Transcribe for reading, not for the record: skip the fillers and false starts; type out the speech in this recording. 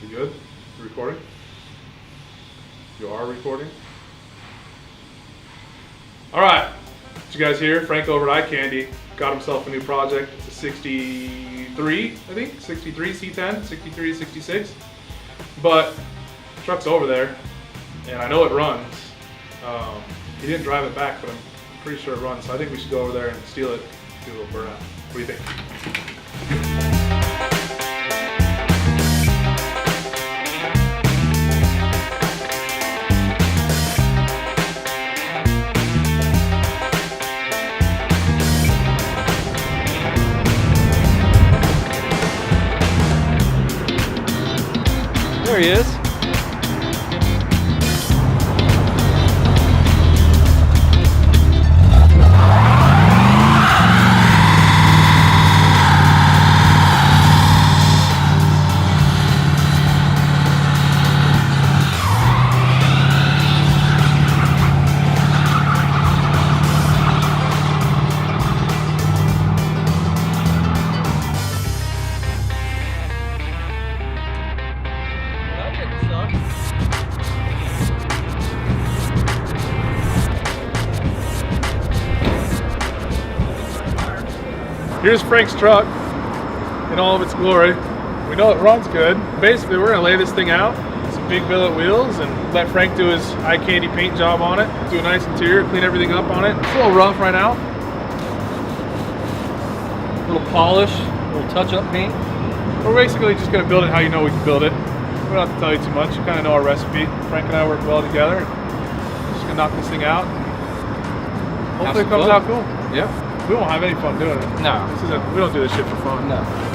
You good? You recording? You are recording? Alright, did you guys hear? Frank over at iCandy got himself a new project. It's a 63, I think? 63 C10, 63, 66. But the truck's over there, and I know it runs. He didn't drive it back, but I'm pretty sure it runs. So I think we should go over there and steal it, do a little burnout. What do you think? There he is. Here's Frank's truck in all of its glory. We know it runs good. Basically, we're gonna lay this thing out, some big billet wheels, and let Frank do his iCandy paint job on it, do a nice interior, clean everything up on it. It's a little rough right now. A little polish, a little touch-up paint. We're basically just gonna build it how you know we can build it. We don't have to tell you too much. You kind of know our recipe. Frank and I work well together. Just gonna knock this thing out. Hopefully it comes out cool. Yeah. We won't have any fun doing it. No. We don't do this shit for fun. No.